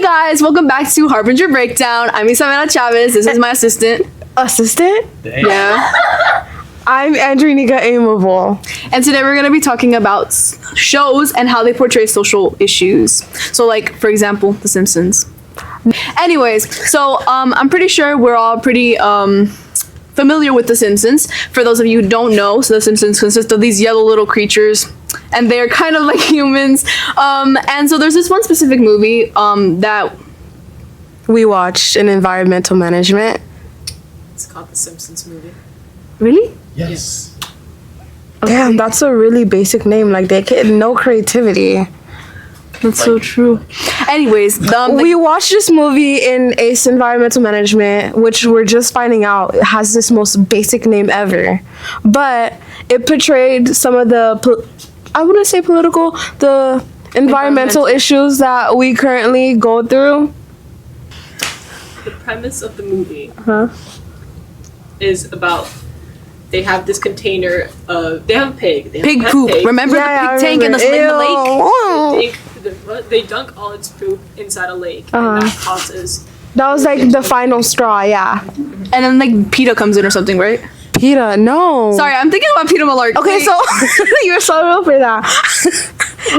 guys, welcome back to Harbinger Breakdown. I'm Isabella Chavez. This is my assistant. Assistant? Dang. Yeah. I'm Andrinika Aimable. And today we're going to be talking about shows and how they portray social issues. So like, for example, The Simpsons. Anyways, so I'm pretty sure we're all pretty familiar with The Simpsons. For those of you who don't know, so The Simpsons consist of these yellow little creatures, and they're kind of like humans. And so there's this one specific movie that We watched in environmental management. It's called The Simpsons movie. really. Yes. Damn, that's a really basic name. Like, they get no creativity. That's so true. Anyways, We watched this movie in ACE Environmental Management, which we're just finding out has this most basic name ever. But it portrayed some of the, I wouldn't say political, the environmental issues that we currently go through. The premise of the movie is about they have this container of they have a pig. They have pig a pet poop. pig. Remember the pig tank in the lake? They dunk all its poop inside a lake, and that causes. That was like the final straw, yeah. And then like PETA comes in or something, right? PETA, no. Sorry, I'm thinking about PETA Malarkey. Okay, so you're so real for that.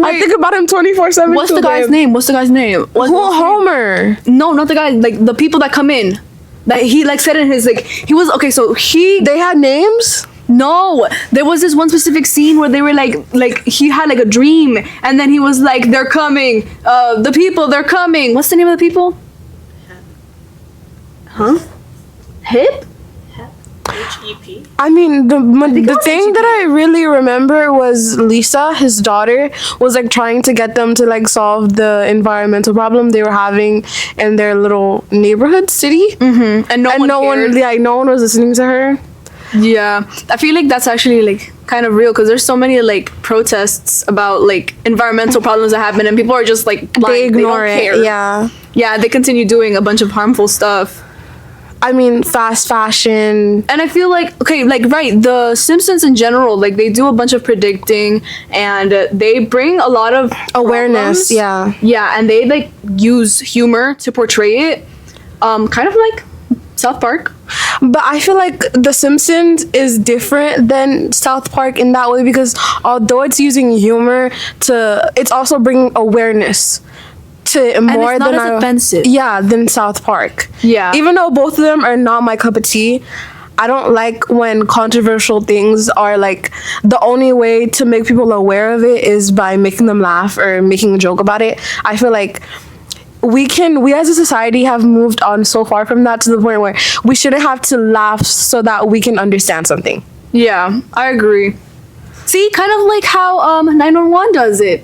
I think about him 24/7. What's the guy's name? What's the guy's name? Homer. No, not the guy. Like the people that come in. That he like said in his like he was okay. So They had names? no, there was this one specific scene where they were like he had like a dream, and then he was like, "They're coming. The people, they're coming." What's the name of the people? Huh? Hip? HEP. I mean, the was thing that I really remember was Lisa, his daughter, was like trying to get them to like solve the environmental problem they were having in their little neighborhood city. Mm-hmm. And no one was listening to her. Yeah, I feel like that's actually like kind of real because there's so many like protests about like environmental problems that happen, and people are just like blind. They ignore don't it. care. Yeah. Yeah, they continue doing a bunch of harmful stuff. I mean, fast fashion. And I feel like, okay, like, right, the Simpsons in general, like, they do a bunch of predicting, and they bring a lot of Awareness, problems. yeah. Yeah, and they, like, use humor to portray it, kind of like South Park. But I feel like The Simpsons is different than South Park in that way because although it's using humor it's also bringing awareness to more it's not than as offensive. Yeah, than South Park. Yeah. Even though both of them are not my cup of tea, I don't like when controversial things are like the only way to make people aware of it is by making them laugh or making a joke about it. I feel like we as a society have moved on so far from that to the point where we shouldn't have to laugh so that we can understand something. Yeah, I agree. See, kind of like how 911 does it.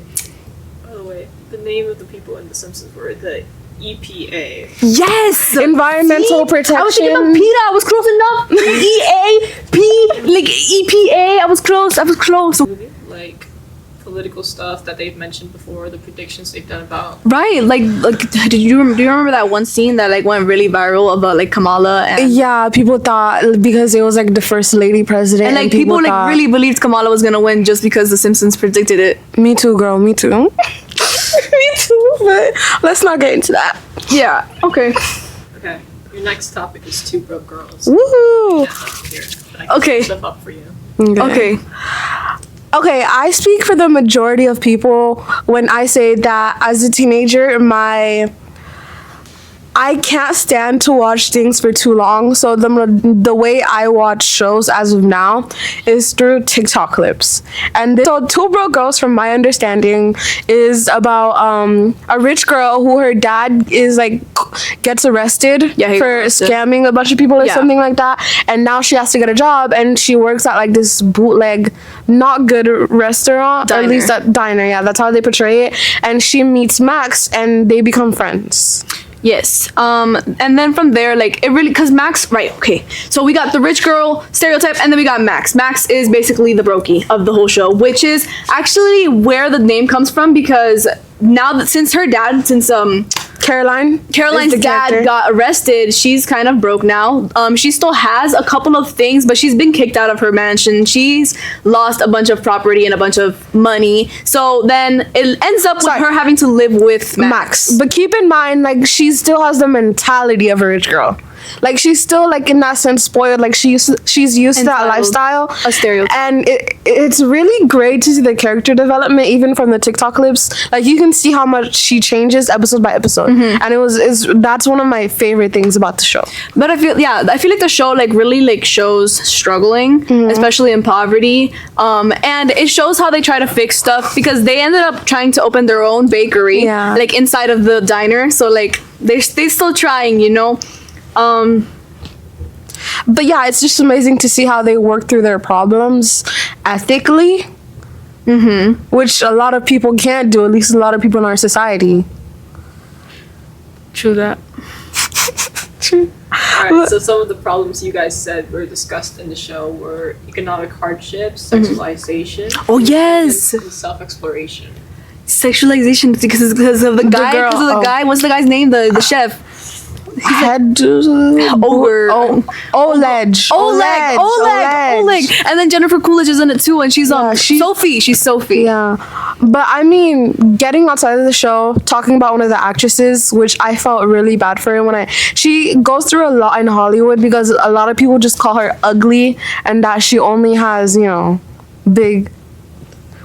By the way, the name of the people in The Simpsons were the EPA. Yes! Environmental protection. I was thinking of PETA. I was close enough. EAP, like EPA. I was close. Like political stuff that they've mentioned before, the predictions they've done about. Right, like do you remember that one scene that like went really viral about like Kamala and Yeah, people thought because it was like the first lady president, and like people like thought, really believed Kamala was gonna win just because The Simpsons predicted it. Me too, girl. Me too. Me too. But let's not get into that. Yeah. Okay. Okay, your next topic is Two Broke Girls. Woohoo. Here, I can Okay. put stuff up for you. Okay. Okay, I speak for the majority of people when I say that as a teenager, I can't stand to watch things for too long. So the way I watch shows as of now is through TikTok clips. And so Two Broke Girls, from my understanding, is about a rich girl who her dad is like gets arrested Yeah, he for got arrested. scamming a bunch of people or Yeah. something like that. And now she has to get a job, and she works at like this bootleg, not good restaurant, or at Diner. least a diner. Yeah, that's how they portray it. And she meets Max, and they become friends. Yes. And then from there, like it really, because Max, right? Okay. So we got the rich girl stereotype, and then we got Max. Max is basically the brokey of the whole show, which is actually where the name comes from because now that since Caroline's Caroline's dad got arrested, she's kind of broke now. She still has a couple of things, but she's been kicked out of her mansion. She's lost a bunch of property and a bunch of money. So then it ends up with her having to live with Max. But keep in mind, like, she still has the mentality of a rich girl. Like, she's still, like, in that sense spoiled. Like, she's used to that lifestyle. A stereotype. And it's really great to see the character development, even from the TikTok clips. Like, you can see how much she changes episode by episode. And that's one of my favorite things about the show. But I feel like the show, like, really, like, shows struggling, especially in poverty. And it shows how they try to fix stuff, because they ended up trying to open their own bakery, like, inside of the diner. So, like, they're still trying, you know? But yeah, it's just amazing to see how they work through their problems ethically, which a lot of people can't do, at least a lot of people in our society. True that. Alright, so some of the problems you guys said were discussed in the show were economic hardships, sexualization, Oh, yes! and self-exploration. Sexualization, because of the guy. girl, Because of the guy. What's the guy's name? The chef. Oleg. And then Jennifer Coolidge is in it too, and she's Sophie. She's Sophie. Yeah, but I mean, getting outside of the show, talking about one of the actresses, which I felt really bad for her she goes through a lot in Hollywood, because a lot of people just call her ugly, and that she only has, big.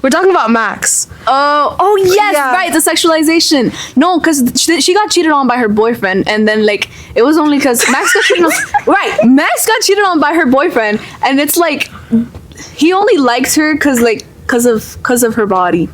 We're talking about Max. Oh yes, right, the sexualization. No, because she got cheated on by her boyfriend, and then, like, it was only because Max got cheated on. Right, Max got cheated on by her boyfriend, and it's like he only likes her because of her body.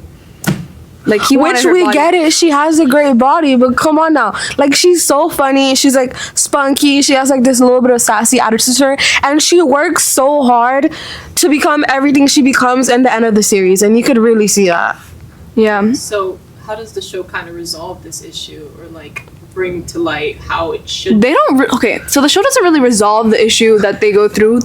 Like, he wanted her body. Get it. She has a great body, but come on now. Like, she's so funny. She's, like, spunky. She has, like, this little bit of sassy attitude to her, and she works so hard to become everything she becomes in the end of the series, and you could really see that. Yeah. So how does the show kind of resolve this issue, or, like, bring to light how it should They don't so the show doesn't really resolve the issue that they go through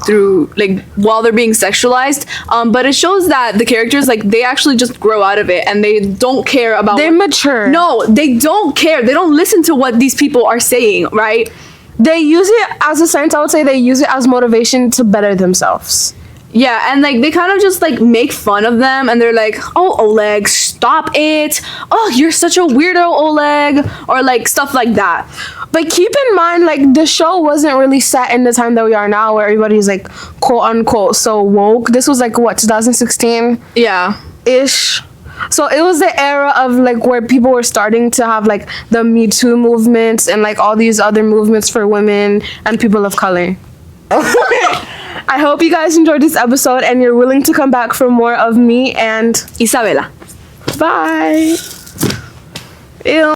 like while they're being sexualized, but it shows that the characters, like, they actually just grow out of it, and they don't care about They're mature. No, they don't care. They don't listen to what these people are saying, right? They use it as a sense, I would say they use it as motivation to better themselves. Yeah, and, like, they kind of just, like, make fun of them, and they're like, oh, Oleg, stop it. Oh, you're such a weirdo, Oleg. Or, like, stuff like that. But keep in mind, like, the show wasn't really set in the time that we are now, where everybody's, like, quote unquote so woke. This was, like, what, 2016? Yeah. Ish. So it was the era of, like, where people were starting to have, like, the Me Too movements and, like, all these other movements for women and people of color. I hope you guys enjoyed this episode and you're willing to come back for more of me and Isabella. Bye. Ew.